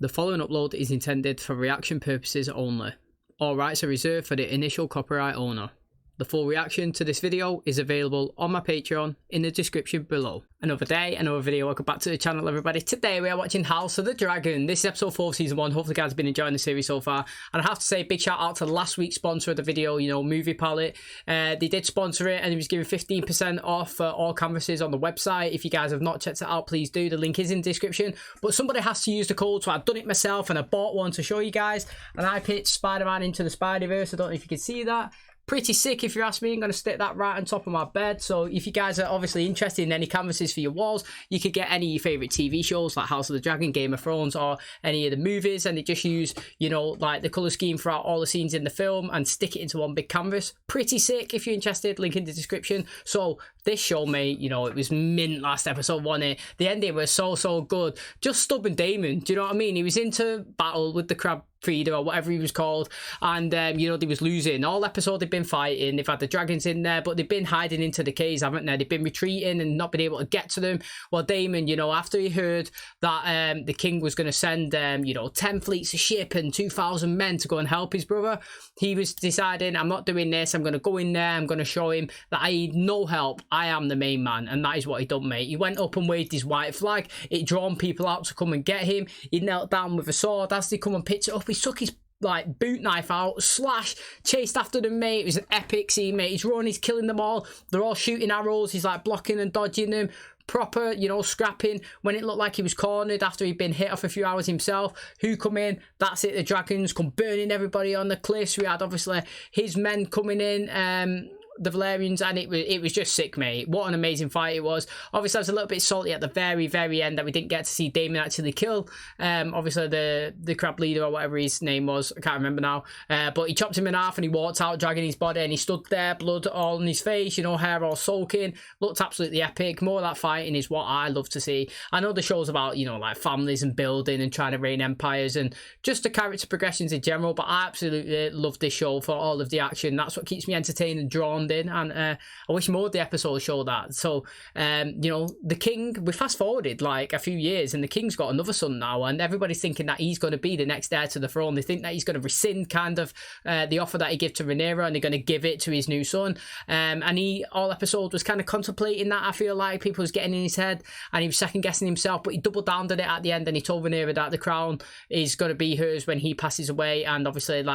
The following upload is intended for reaction purposes only. All rights are reserved for the initial copyright owner. The full reaction to this video is available on my Patreon in the description below. Another day, another video. Welcome back to the channel, everybody. Today we are watching House of the Dragon. This is episode 4 of season 1. Hopefully you guys have been enjoying the series so far. And I have to say, big shout out to last week's sponsor of the video, Movie Palette. They did sponsor it and he was giving 15% off all canvases on the website. If you guys have not checked it out, please do. The link is in the description. But somebody has to use the code, so I've done it myself and I bought one to show you guys. And I picked Spider-Man Into the Spider-Verse. I don't know if you can see that. Pretty sick if you ask me. I'm going to stick that right on top of my bed. So if you guys are obviously interested in any canvases for your walls, you could get any of your favourite TV shows like House of the Dragon, Game of Thrones, or any of the movies, and they just use, like the colour scheme throughout all the scenes in the film and stick it into one big canvas. Pretty sick if you're interested. Link in the description. So this show, mate, it was mint last episode, wasn't it? The ending was so good. Just stubborn DAEMON, do you know what I mean? He was into battle with the crab feeder or whatever he was called, and they was losing all episode. They've been fighting, they've had the dragons in there, but they've been hiding into the caves, haven't they? They've been retreating and not been able to get to them. Well, DAEMON, after he heard that the king was going to send 10 fleets of ship and 2,000 men to go and help his brother, he was deciding, I'm not doing this. I'm going to go in there, I'm going to show him that I need no help, I am the main man. And that is what he done, mate. He went up and waved his white flag. It drawn people out to come and get him. He knelt down with a sword. As they come and picked it up, he took his boot knife out, slash, chased after them, mate. It was an epic scene, mate. He's running, he's killing them all. They're all shooting arrows. He's blocking and dodging them. Proper, scrapping. When it looked like he was cornered after he'd been hit off a few hours himself, who come in? That's it. The dragons come burning everybody on the cliffs. We had obviously his men coming in, the Valerians, and it was just sick, mate. What an amazing fight it was. Obviously I was a little bit salty at the very end that we didn't get to see DAEMON actually kill obviously the crab leader or whatever his name was. I can't remember now, but he chopped him in half and he walked out dragging his body, and he stood there, blood all on his face, hair all soaking. Looked absolutely epic. More of that fighting is what I love to see. I know the show's about like families and building and trying to reign empires and just the character progressions in general, but I absolutely love this show for all of the action. That's what keeps me entertained and drawn in, and I wish more of the episodes show that. So the king, we fast forwarded a few years and the king's got another son now, and everybody's thinking that he's going to be the next heir to the throne. They think that he's going to rescind kind of the offer that he gave to RHAENYRA, and they're going to give it to his new son, and he all episode was kind of contemplating that. I feel like people was getting in his head and he was second guessing himself, but he doubled down on it at the end and he told RHAENYRA that the crown is going to be hers when he passes away, and obviously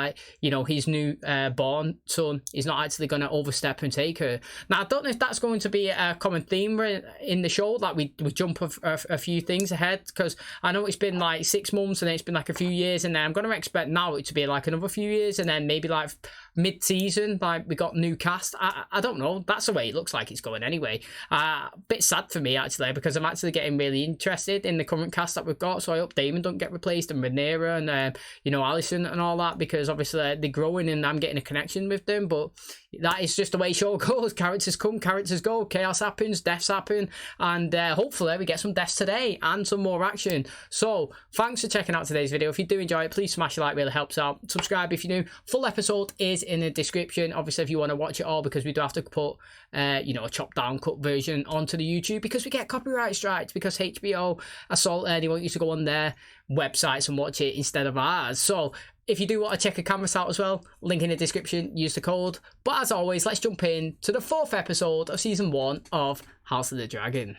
his new born son is not actually going to overstep and take her. Now I don't know if that's going to be a common theme in the show, we jump a few things ahead, because I know it's been 6 months and then it's been a few years, and then I'm going to expect now it to be another few years, and then maybe mid-season we got new cast. I don't know. That's the way it looks like it's going anyway. Bit sad for me actually, because I'm actually getting really interested in the current cast that we've got, so I hope DAEMON don't get replaced, and RHAENYRA and Alison and all that, because obviously they're growing and I'm getting a connection with them. But that is just the way show goes. Characters come, characters go, chaos happens, deaths happen, and hopefully we get some deaths today and some more action. So thanks for checking out today's video. If you do enjoy it, please smash a like, really helps out. Subscribe if you're new. Full episode is in the description, obviously, if you want to watch it all, because we do have to put a chopped down cut version onto the YouTube, because we get copyright strikes, because HBO assault they want you to go on their websites and watch it instead of ours. So if you do want to check a canvas out as well, link in the description, use the code. But as always, let's jump in to the 4th episode of season 1 of House of the Dragon.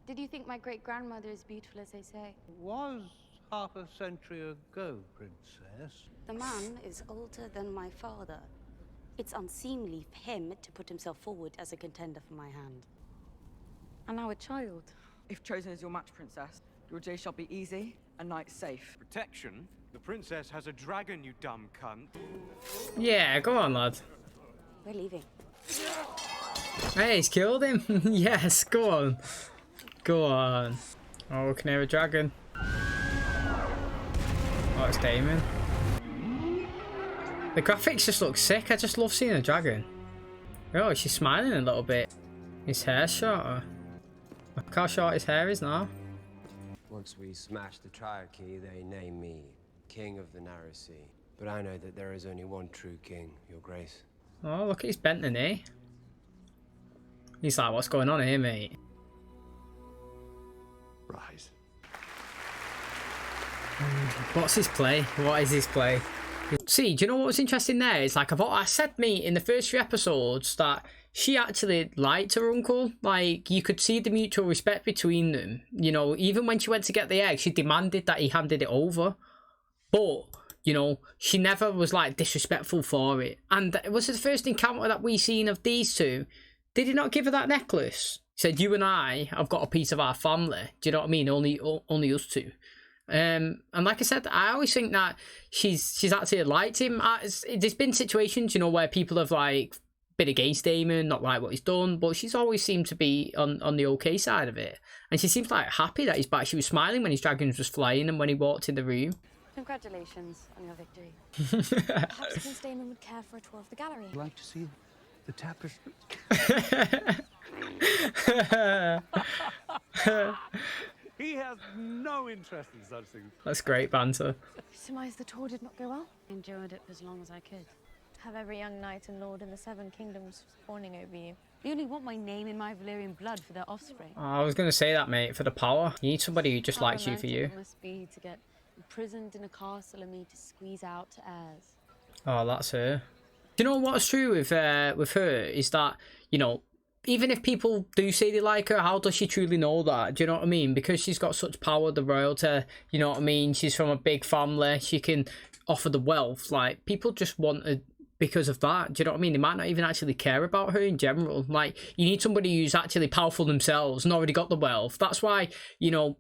Did you think my great-grandmother is beautiful as they say? Was half a century ago, Princess. The man is older than my father. It's unseemly for him to put himself forward as a contender for my hand. And now a child. If chosen as your match, Princess, your day shall be easy and night safe. Protection? The princess has a dragon, you dumb cunt. Yeah, go on, lad. We're leaving. Hey, he's killed him. Yes, go on. Go on. Oh, we can hear a dragon. Oh, it's DAEMON. The graphics just look sick. I just love seeing a dragon. Oh, she's smiling a little bit. His hair's shorter. Look how short his hair is now. Once we smash the triarchy, they name me King of the Narrow Sea. But I know that there is only one true king, Your Grace. Oh, look at his bent the knee. He's like, what's going on here, mate? Rise. What's his play? What is his play? See, do you know what's interesting there? It's like I said, mate, in the first few episodes that she actually liked her uncle. Like, you could see the mutual respect between them. You know, even when she went to get the egg, she demanded that he handed it over. But, you know, she never was, like, disrespectful for it. And it was the first encounter that we seen of these two. Did he not give her that necklace? He said, you and I have got a piece of our family. Do you know what I mean? Only us two. And like I said, I always think that she's actually liked him. There's been situations, you know, where people have, like, been against DAEMON, not like what he's done, but she's always seemed to be on the okay side of it. And she seems, like, happy that he's back. She was smiling when his dragons was flying and when he walked in the room. Congratulations on your victory. Perhaps Prince DAEMON would care for a tour of the gallery. I'd like to see the tapestry. He has no interest in such things. That's great banter. You surmise the tour did not go well? I enjoyed it for as long as I could. Have every young knight and lord in the 7 kingdoms fawning over you. They only want my name in my Valyrian blood for their offspring. Oh, I was going to say that, mate, for the power. You need somebody who just How likes you for you. romantic it must be to get imprisoned in a castle and me to squeeze out to heirs. Oh, that's her. Do you know what's true with her is that, you know, even if people do say they like her, how does she truly know that? Do you know what I mean? Because she's got such power, the royalty, you know what I mean? She's from a big family. She can offer the wealth. Like, people just want her because of that. Do you know what I mean? They might not even actually care about her in general. Like, you need somebody who's actually powerful themselves and already got the wealth. That's why, you know,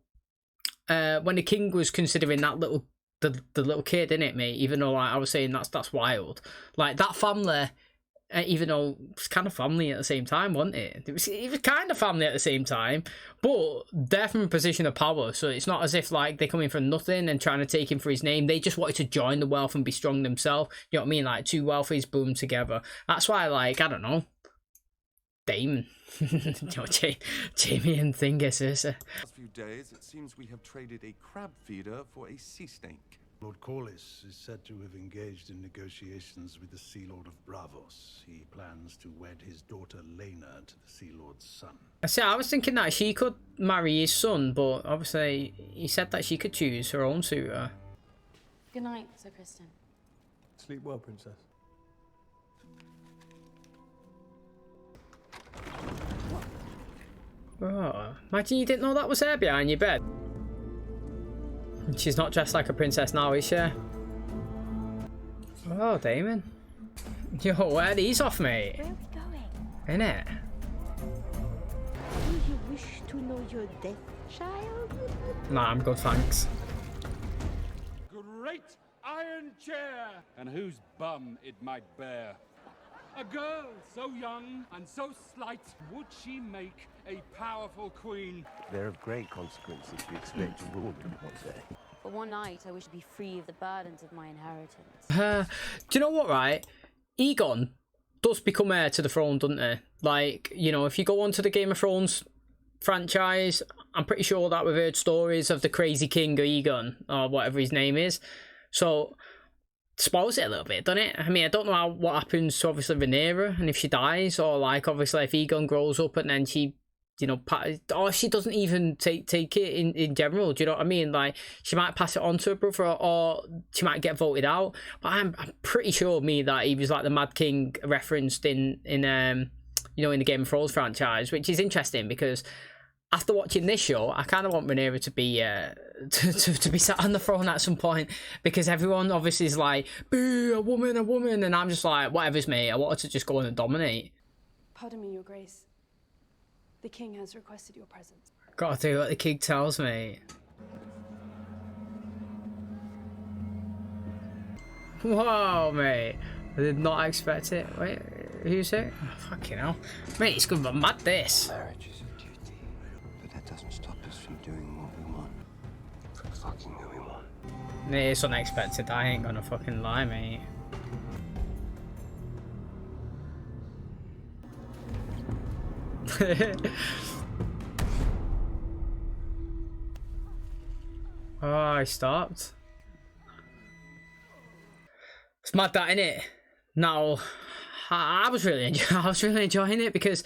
when the king was considering that little the little kid, innit, mate? Even though, like, I was saying that's wild. Like, that family, even though it's kind of family at the same time, wasn't it? It was kind of family at the same time, but they're from a position of power, so it's not as if, like, they're coming from nothing and trying to take him for his name. They just wanted to join the wealth and be strong themselves. You know what I mean? Like, two wealthies boom together. That's why, like, I don't know, DAEMON. You know, Jamie and Thingy, Cersei. Last few days, it seems we have traded a crab feeder for a sea snake. Lord Corlys is said to have engaged in negotiations with the Sea Lord of Bravos. He plans to wed his daughter Lena to the Sea Lord's son. I was thinking that she could marry his son, but obviously he said that she could choose her own suitor. Good night, Sir Kristen. Sleep well, Princess. Oh, imagine you didn't know that was her behind your bed. She's not dressed like a princess now, is she? Oh, DAEMON. Yo, where are these off, mate? Where are we going? Innit? Do you wish to know your death, child? Nah, I'm good, thanks. Great iron chair! And whose bum it might bear. A girl so young and so slight, would she make a powerful queen? They're of great consequence if you expect to rule them one day. For one night, I wish to be free of the burdens of my inheritance. Do you know what, right? Aegon does become heir to the throne, doesn't he? Like, you know, if you go onto the Game of Thrones franchise, I'm pretty sure that we've heard stories of the crazy king Aegon, or whatever his name is. So, spoils it a little bit, doesn't it? I mean, I don't know what happens to, obviously, Rhaenyra, and if she dies, or, like, obviously, if Aegon grows up and then she, you know, or she doesn't even take it in general, do you know what I mean? Like, she might pass it on to her brother, or she might get voted out. But I'm pretty sure, that he was, like, the Mad King referenced in you know, in the Game of Thrones franchise, which is interesting because after watching this show, I kind of want Rhaenyra to be to be sat on the throne at some point, because everyone obviously is like, boo, a woman, and I'm just like, whatever's, mate. I want her to just go in and dominate. Pardon me, Your Grace. The king has requested your presence. Gotta do what the king tells me. Whoa, mate. I did not expect it. Wait, who's it? Oh, fucking hell. Mate, it's gonna be mad, this. Marriage is a duty, but that doesn't stop us from doing what we want. Fucking who we want. It's unexpected. I ain't gonna fucking lie, mate. Oh, I stopped. It's mad that, innit? Now, I was really enjoying it because,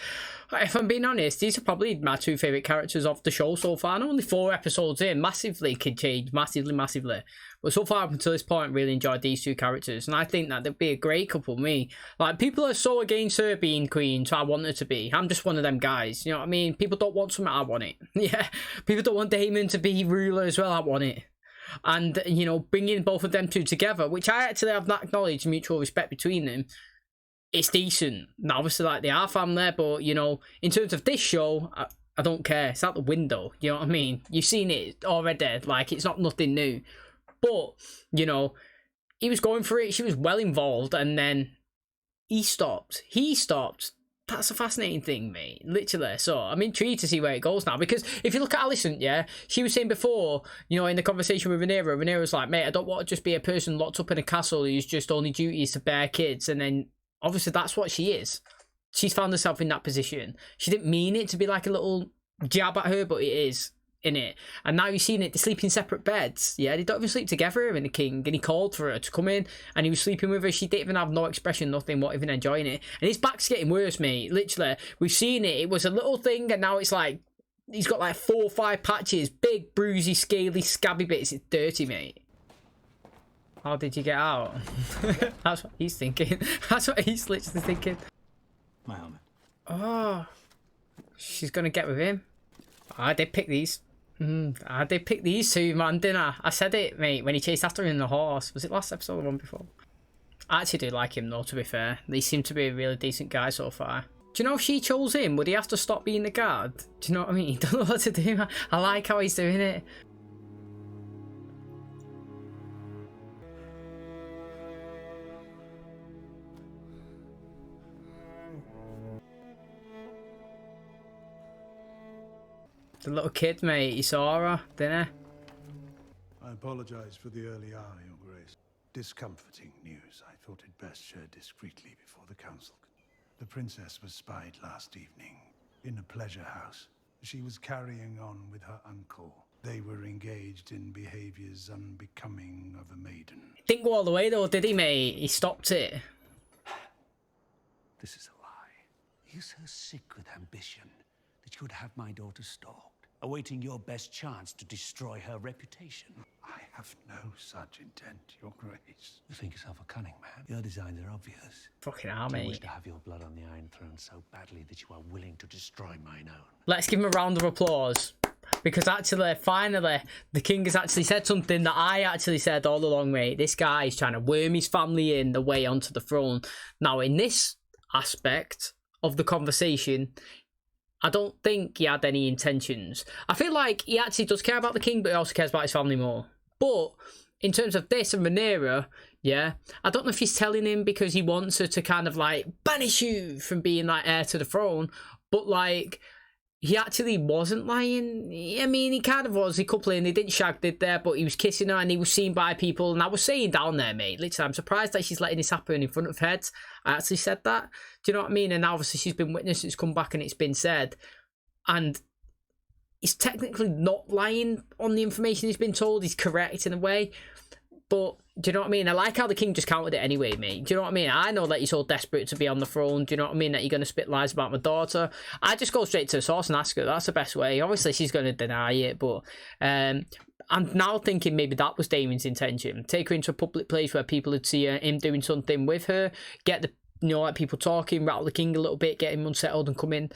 if I'm being honest, these are probably my two favourite characters of the show so far. And only 4 episodes in, massively could change, massively. But so far up until this point, really enjoyed these 2 characters, and I think that they'd be a great couple. Me, like, people are so against her being queen, so I want her to be. I'm just one of them guys, you know what I mean? People don't want something, I want it. Yeah, people don't want Daemon to be ruler as well, I want it. And, you know, bringing both of them 2 together, which I actually have not acknowledged mutual respect between them, it's decent. Now, obviously, like, they are family, but, you know, in terms of this show, I don't care. It's out the window, you know what I mean? You've seen it already, like, it's not nothing new. But, you know, he was going for it, she was well involved, and then he stopped. That's a fascinating thing, mate. Literally. So I'm intrigued to see where it goes now. Because if you look at Alicent, yeah, she was saying before, you know, in the conversation with Rhaenyra was like, mate, I don't want to just be a person locked up in a castle whose just only duty is to bear kids. And then obviously that's what she is. She's found herself in that position. She didn't mean it to be like a little jab at her, but it is. In it, and now you've seen it, they sleep in separate beds. Yeah, they don't even sleep together, her and the king, and he called for her to come in and he was sleeping with her. She didn't even have no expression, nothing, not even enjoying it, and his back's getting worse, mate. Literally, we've seen it. It was a little thing and now it's like he's got like 4 or 5 patches, big bruisey, scaly, scabby bits. It's dirty, mate. How did you get out? That's what he's thinking. That's what he's literally thinking. My helmet. Oh, she's gonna get with him. I did pick these. I did pick these 2, man, didn't I? I said it, mate, when he chased after him in the horse. Was it last episode or the one before? I actually do like him, though, to be fair. He seemed to be a really decent guy so far. Do you know if she chose him, would he have to stop being the guard? Do you know what I mean? He don't know what to do. I like how he's doing it. The little kid, mate, he saw her, didn't he? I apologize for the early hour, Your Grace. Discomforting news. I thought it best shared discreetly before the council. The princess was spied last evening in a pleasure house. She was carrying on with her uncle. They were engaged in behaviors unbecoming of a maiden. Didn't go all the way though, did he, mate? He stopped it. This is a lie. You're so sick with ambition that you would have my daughter stalked, awaiting your best chance to destroy her reputation. I have no such intent, Your Grace. You think yourself a cunning man. Your designs are obvious. Fucking hell, You mate. wish to have your blood on the Iron Throne so badly that you are willing to destroy mine own. Let's give him a round of applause. Because actually, finally, the king has actually said something that I actually said all along, mate. This guy is trying to worm his family in the way onto the throne. Now, in this aspect of the conversation, I don't think he had any intentions. I feel like he actually does care about the king, but he also cares about his family more. But in terms of this and Rhaenyra, yeah, I don't know if he's telling him because he wants her to kind of like banish you from being like heir to the throne, but like he actually wasn't lying. I mean, he kind of was. He coupling, they didn't shag, did there, but he was kissing her and he was seen by people. And I was saying down there, mate, literally, I'm surprised that she's letting this happen in front of heads. I actually said that. Do you know what I mean? And obviously she's been witnessed, it's come back and it's been said. And he's technically not lying on the information he's been told. He's correct in a way. But do you know what I mean? I like how the king just countered it anyway, mate. Do you know what I mean? I know that he's so desperate to be on the throne. Do you know what I mean? That you're going to spit lies about my daughter. I just go straight to the source and ask her. That's the best way. Obviously, she's going to deny it, but I'm now thinking maybe that was Daemon's intention. Take her into a public place where people would see him doing something with her, get the, you know, like people talking, rattle the king a little bit, get him unsettled and come in,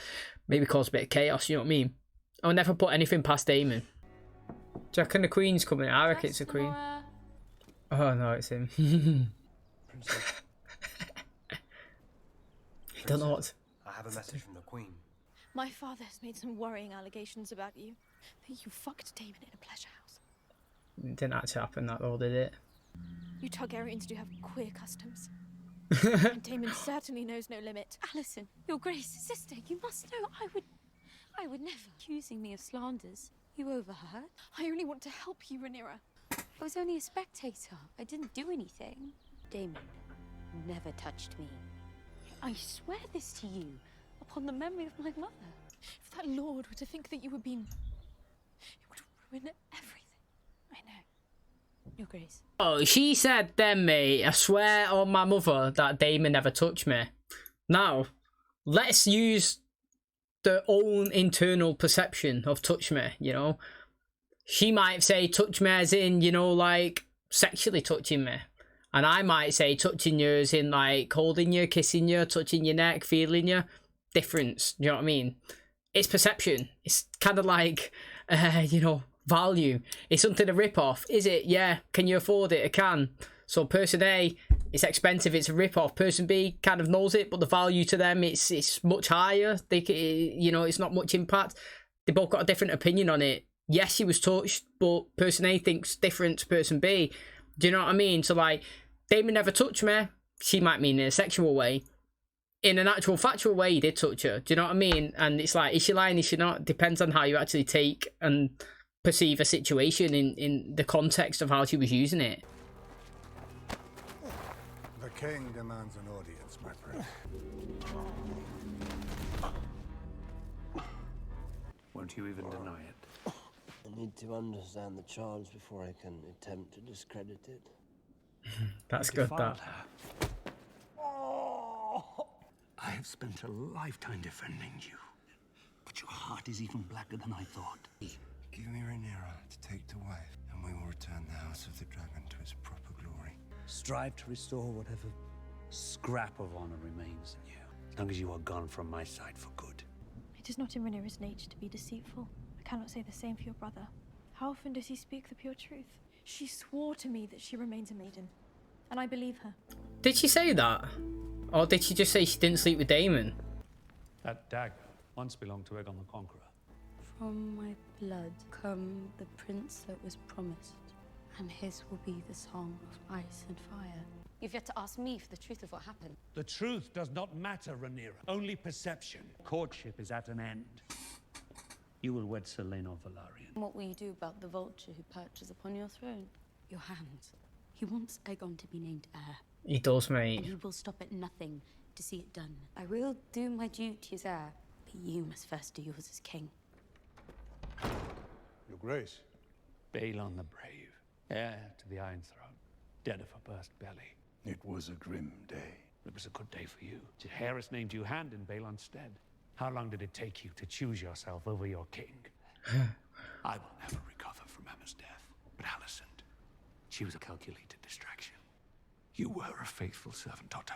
maybe cause a bit of chaos, you know what I mean? I would never put anything past Daemon. Do you reckon the queen's coming? I reckon it's a queen. Oh no, it's him. You don't know what. I have a message from the Queen. My father has made some worrying allegations about you. That you fucked Daemon in a pleasure house. It didn't actually happen that though, did it? You Targaryens do have queer customs. And Daemon certainly knows no limit. Alicent, Your Grace, sister, you must know I would never. Accusing me of slanders. You overheard? I only want to help you, Rhaenyra. I was only a spectator. I didn't do anything. Daemon never touched me. I swear this to you, upon the memory of my mother. If that lord were to think that you were being... it would ruin everything. I know. Your Grace. Oh, she said then, mate, I swear on my mother that Daemon never touched me. Now, let's use their own internal perception of touch me, you know. She might say touch me as in, you know, like sexually touching me. And I might say touching you as in like holding you, kissing you, touching your neck, feeling you. Difference, you know what I mean? It's perception. It's kind of like, you know, value. It's something to rip off. Is it? Yeah. Can you afford it? I can. So person A, it's expensive, it's a rip-off. Person B kind of knows it, but the value to them, it's much higher. They, you know, it's not much impact. They both got a different opinion on it. Yes, she was touched, but person A thinks different to person B. Do you know what I mean? So like, Damon never touched me. She might mean in a sexual way. In an actual factual way, he did touch her. Do you know what I mean? And it's like, is she lying? Is she not? Depends on how you actually take and perceive a situation in the context of how she was using it. The king demands an audience, my friend. Won't you even deny it? I need to understand the charge before I can attempt to discredit it. That's good, that. I have spent a lifetime defending you, but your heart is even blacker than I thought. Give me Rhaenyra to take to wife, and we will return the House of the Dragon to its proper glory. Strive to restore whatever scrap of honor remains in you, as long as you are gone from my side for good. It is not in Rhaenyra's nature to be deceitful. I cannot say the same for your brother. How often does he speak the pure truth? She swore to me that she remains a maiden, and I believe her. Did she say that? Or did she just say she didn't sleep with Daemon? That dagger once belonged to Aegon the Conqueror. From my blood come the prince that was promised, and his will be the song of ice and fire. You've yet to ask me for the truth of what happened. The truth does not matter, Rhaenyra. Only perception. Courtship is at an end. You will wed Selene of Velaryon. What will you do about the vulture who perches upon your throne? Your hands. He wants Aegon to be named heir. He does, And mate. he will stop at nothing to see it done. I will do my duty as heir, but you must first do yours as king. Your Grace. Balon the Brave, heir to the Iron Throne, dead of a burst belly. It was a grim day. It was a good day for you. Jaehaerys named you hand in Balon's stead. How long did it take you to choose yourself over your king? I will never recover from Emma's death. But Alicent, she was a calculated distraction. You were a faithful servant, Otto.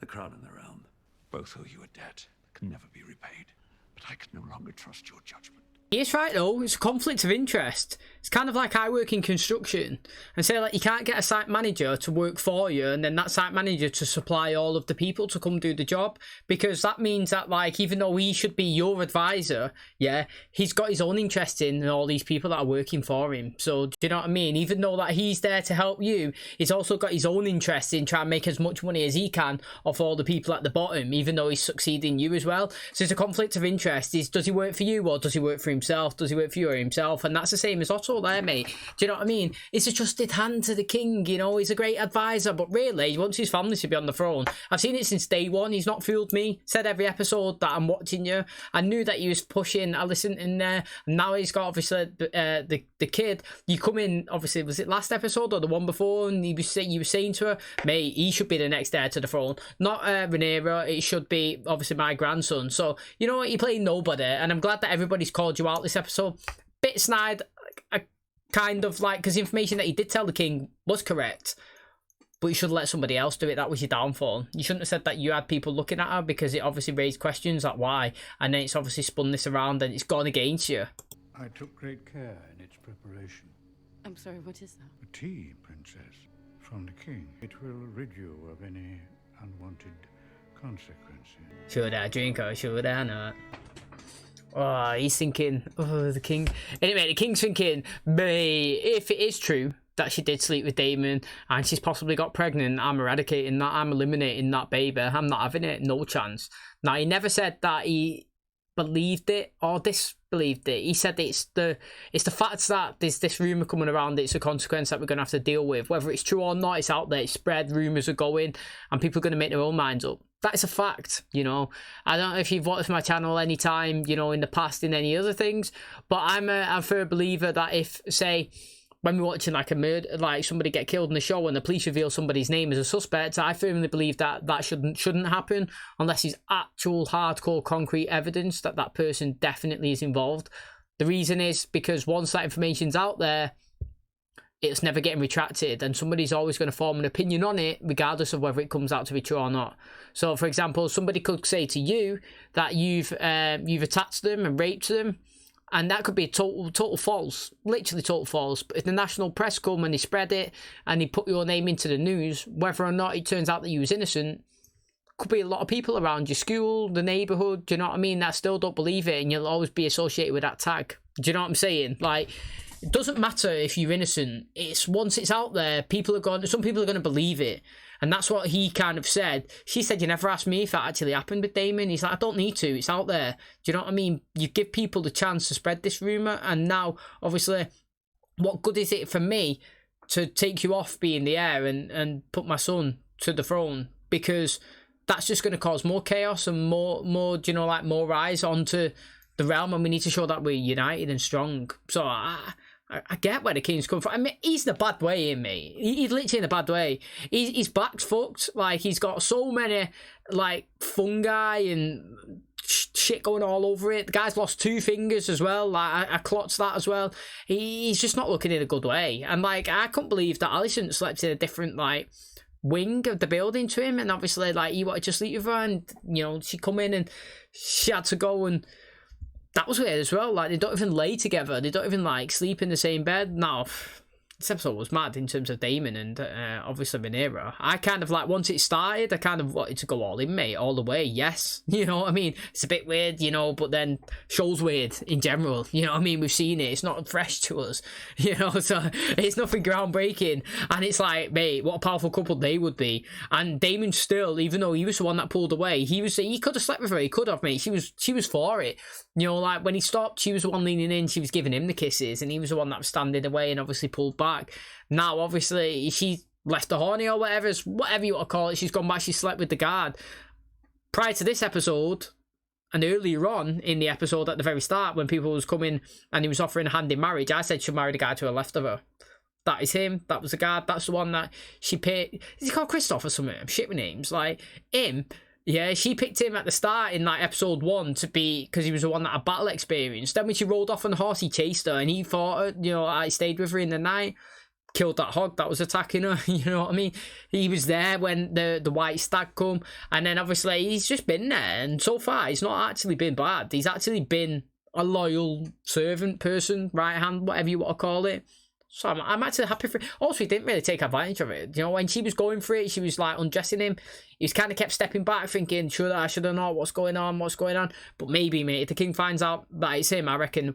The crown and the realm both owe you a debt that can never be repaid. But I can no longer trust your judgment. He is right though, it's a conflict of interest. It's kind of like I work in construction and say like you can't get a site manager to work for you and then that site manager to supply all of the people to come do the job, because that means that like even though he should be your advisor, yeah, he's got his own interest in all these people that are working for him. So do you know what I mean? Even though that he's there to help you, he's also got his own interest in trying to make as much money as he can off all the people at the bottom, even though he's succeeding you as well. So it's a conflict of interest. Is does he work for you or does he work for himself? Does he work for you or himself? And that's the same as Otto there, mate. Do you know what I mean? He's a trusted hand to the king, you know, he's a great advisor, but really he wants his family to be on the throne. I've seen it since day one. He's not fooled me. Said every episode that I'm watching you. I knew that he was pushing Alicent in there. And now he's got obviously the kid. You come in, obviously, was it last episode or the one before? And you were saying to her, mate, he should be the next heir to the throne. Not Rhaenyra. It should be obviously my grandson. So you know what? You're playing nobody, and I'm glad that everybody's called you out this episode. Bit snide, I kind of like, because the information that he did tell the king was correct, but you should let somebody else do it. That was your downfall. You shouldn't have said that you had people looking at her, because it obviously raised questions like why, and then it's obviously spun this around and it's gone against you. I took great care in its preparation. I'm sorry, what is that? A tea, Princess, from the king. It will rid you of any unwanted consequences. Should I drink or should I not? Oh, he's thinking, oh, the king. Anyway, the king's thinking, mate, if it is true that she did sleep with Daemon and she's possibly got pregnant, I'm eradicating that, I'm eliminating that baby, I'm not having it, no chance. Now, he never said that he believed it or disbelieved it. He said it's the fact that there's this rumour coming around, it's a consequence that we're going to have to deal with. Whether it's true or not, it's out there, it's spread, rumours are going, and people are going to make their own minds up. That is a fact, you know. I don't know if you've watched my channel anytime, you know, in the past in any other things, but I'm a firm believer that if, say, when we're watching like a murder, like somebody get killed in the show and the police reveal somebody's name as a suspect, I firmly believe that that shouldn't happen unless there's actual hardcore concrete evidence that that person definitely is involved. The reason is because once that information's out there, it's never getting retracted, and somebody's always going to form an opinion on it regardless of whether it comes out to be true or not. So for example, somebody could say to you that you've attacked them and raped them, and that could be a total false, literally total false. But if the national press come and they spread it and they put your name into the news, whether or not it turns out that you was innocent, could be a lot of people around your school, the neighborhood, do you know what I mean, that still don't believe it, and you'll always be associated with that tag. Do you know what I'm saying? Like, it doesn't matter if you're innocent. It's once it's out there, some people are going to believe it. And that's what he kind of said. She said, you never asked me if that actually happened with Daemon. He's like, I don't need to. It's out there. Do you know what I mean? You give people the chance to spread this rumour. And now, obviously, what good is it for me to take you off being the heir and put my son to the throne? Because that's just going to cause more chaos and more, do you know, like more rise onto the realm. And we need to show that we're united and strong. So I get where the king's come from. I mean, he's in a bad way, in me. He's literally in a bad way. His back's fucked. Like, he's got so many, like, fungi and shit going all over it. The guy's lost 2 fingers as well. Like, I clocked that as well. He's just not looking in a good way. And, like, I couldn't believe that Alicent slept in a different, like, wing of the building to him. And obviously, like, he wanted to sleep with her. And, you know, she come in and she had to go, and that was weird as well. Like, they don't even lay together. They don't even, like, sleep in the same bed. Now, this episode was mad in terms of Daemon and obviously RHAENYRA. I kind of, like, once it started, I kind of wanted to go all in, mate, all the way. Yes, you know what I mean? It's a bit weird, you know, but then show's weird in general. You know what I mean? We've seen it. It's not fresh to us, you know, so it's nothing groundbreaking. And it's like, mate, what a powerful couple they would be. And Daemon still, even though he was the one that pulled away, he could have slept with her. He could have, mate. She was for it. You know, like, when he stopped, she was the one leaning in, she was giving him the kisses, and he was the one that was standing away and obviously pulled back. Now, obviously, she left the horny or whatever you want to call it. She's gone back, she slept with the guard. Prior to this episode, and earlier on in the episode at the very start, when people was coming and he was offering a hand in marriage, I said she'll marry the guy to the left of her. That is him. That was the guard. That's the one that she picked. Is he called Christoph or something? I'm shit with names. Like, him. Yeah, she picked him at the start in, like, episode 1 to be, because he was the one that had battle experience. Then when she rolled off on the horse, he chased her and he fought her. You know, I stayed with her in the night, killed that hog that was attacking her. You know what I mean? He was there when the white stag come, and then obviously he's just been there, and so far he's not actually been bad. He's actually been a loyal servant person, right hand, whatever you want to call it. So I'm actually happy for it. Also, he didn't really take advantage of it. You know, when she was going for it, she was, like, undressing him. He was kind of kept stepping back, thinking, sure, I should have known what's going on. But maybe, mate, if the king finds out that it's him, I reckon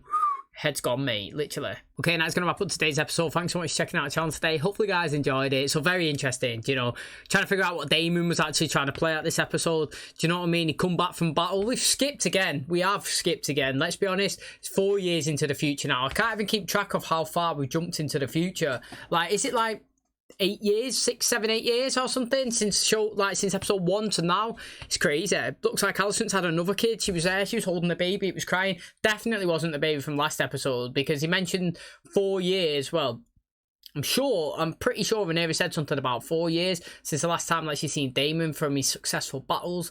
head's gone, mate, literally. Okay, and that's going to wrap up today's episode. Thanks so much for checking out the channel today. Hopefully you guys enjoyed it. So very interesting, you know, trying to figure out what Daemon was actually trying to play at this episode. Do you know what I mean? He come back from battle. We've skipped again. We have skipped again. Let's be honest, it's 4 years into the future now. I can't even keep track of how far we've jumped into the future. Like, is it like 8 years, 6, 7, 8 years or something since episode 1 to now? It's crazy. It looks like Alicent's had another kid. She was there, she was holding the baby, it was crying. Definitely wasn't the baby from last episode, because he mentioned 4 years. Well, I'm pretty sure RHAENYRA said something about 4 years since the last time that she's seen Daemon from his successful battles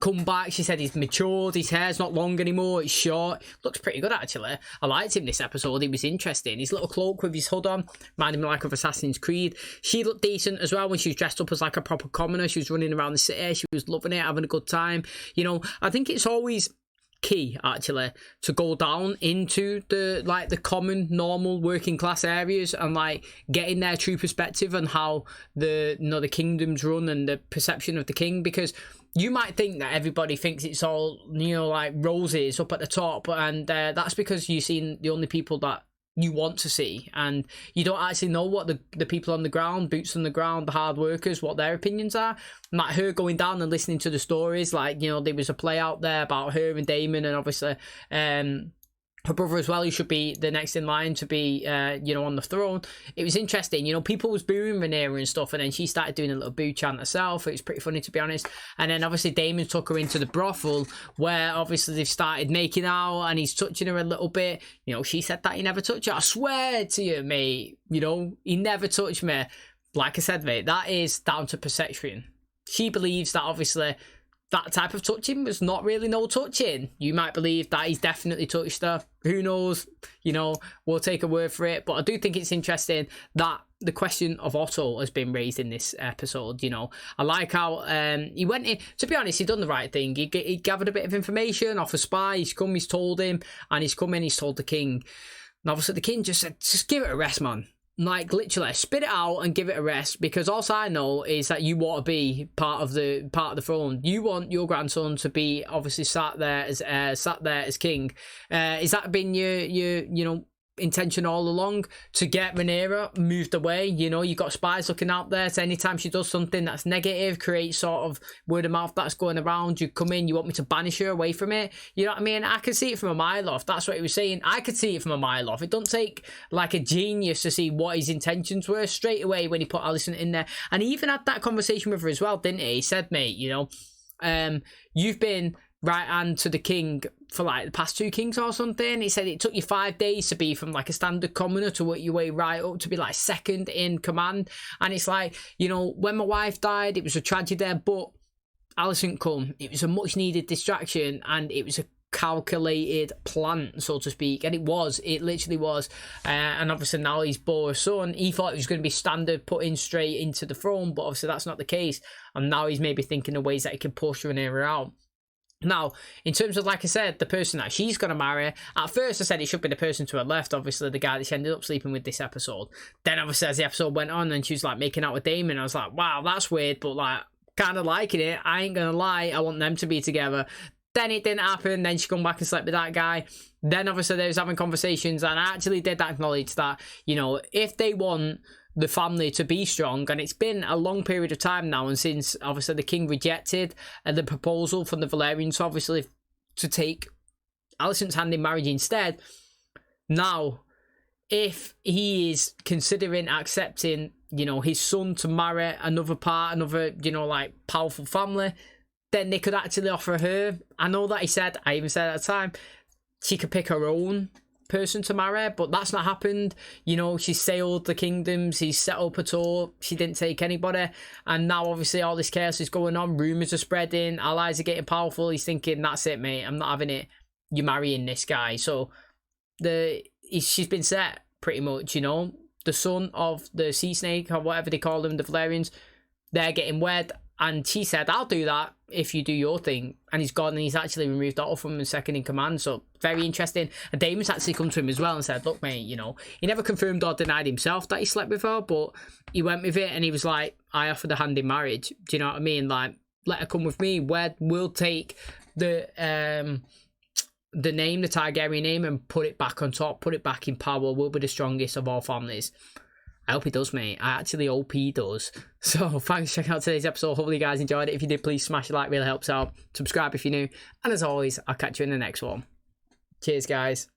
come back. She said he's matured, his hair's not long anymore, it's short. Looks pretty good, actually. I liked him this episode. He was interesting. His little cloak with his hood on reminded me like of Assassin's Creed. She looked decent as well when she was dressed up as like a proper commoner. She was running around the city, she was loving it, having a good time. You know, I think it's always key, actually, to go down into the common, normal, working class areas and, like, getting their true perspective on how the kingdoms run and the perception of the king. Because you might think that everybody thinks it's all, you know, like roses up at the top, and that's because you've seen the only people that you want to see, and you don't actually know what the people on the ground, boots on the ground, the hard workers, what their opinions are. And like her going down and listening to the stories, like, you know, there was a play out there about her and Daemon, and obviously her brother as well, who should be the next in line to be, you know, on the throne. It was interesting, you know, people was booing Rhaenyra and stuff, and then she started doing a little boo chant herself. It was pretty funny, to be honest. And then obviously Daemon took her into the brothel, where obviously they've started making out, and he's touching her a little bit. You know, she said that he never touched her. I swear to you, mate, you know, he never touched me. Like I said, mate, that is down to perception. She believes that obviously that type of touching was not really no touching. You might believe that he's definitely touched her. Who knows? You know, we'll take a word for it. But I do think it's interesting that the question of Otto has been raised in this episode. You know, I like how he went in. To be honest, he done the right thing. He gathered a bit of information off a spy. He's come, he's told him, and he's come in, he's told the king. And obviously the king just said, just give it a rest, man. Like, literally, spit it out and give it a rest, because all I know is that you want to be part of the throne. You want your grandson to be obviously sat there as king. Is that been your intention all along, to get Rhaenyra moved away? You know, you got spies looking out there, so anytime she does something that's negative, creates sort of word of mouth that's going around, you come in, you want me to banish her away from it. You know what I mean? I can see it from a mile off. That's what he was saying. I could see it from a mile off. It don't take like a genius to see what his intentions were straight away when he put Alicent in there. And he even had that conversation with her as well, didn't he? He said, mate, you know, you've been right hand to the king for like the past 2 kings or something. He said it took you 5 days to be from like a standard commoner to work your way right up to be like second in command. And it's like, you know, when my wife died, it was a tragedy there, but Alicent come, it was a much needed distraction, and it was a calculated plan, so to speak. And it literally was. And obviously now he's bore a son. He thought it was going to be standard put in straight into the throne, but obviously that's not the case. And now he's maybe thinking of ways that he can push Rhaenyra out. Now, in terms of, like I said, the person that she's going to marry, at first I said it should be the person to her left, obviously the guy that she ended up sleeping with this episode. Then obviously as the episode went on and she was like making out with Daemon, I was like, wow, that's weird, but like kind of liking it. I ain't going to lie, I want them to be together. Then it didn't happen. Then she come back and slept with that guy. Then obviously they was having conversations, and I actually did acknowledge that, you know, if they want the family to be strong, and it's been a long period of time now, and since obviously the king rejected the proposal from the Valerians obviously to take Alicent's hand in marriage instead, now if he is considering accepting, you know, his son to marry another, you know, like powerful family, then they could actually offer her, I know that he said, I even said at the time, she could pick her own person to marry, but that's not happened. You know, she sailed the kingdoms, he's set up a tour, she didn't take anybody, and now obviously all this chaos is going on, rumours are spreading, allies are getting powerful. He's thinking, that's it, mate, I'm not having it, you're marrying this guy. So she's been set pretty much, you know. The son of the sea snake, or whatever they call them, the Valerians, they're getting wed, and she said, I'll do that if you do your thing. And he's gone, and he's actually removed Otto from his second in command. So very interesting. And Daemon's actually come to him as well and said, look, mate, you know, he never confirmed or denied himself that he slept with her, but he went with it, and he was like, I offered a hand in marriage. Do you know what I mean? Like, let her come with me. We'll take the name, the Targaryen name, and put it back on top, put it back in power. We'll be the strongest of all families. I hope he does, mate. I actually hope he does. So thanks for checking out today's episode. Hopefully you guys enjoyed it. If you did, please smash a like, really helps out. Subscribe if you're new. And as always, I'll catch you in the next one. Cheers, guys.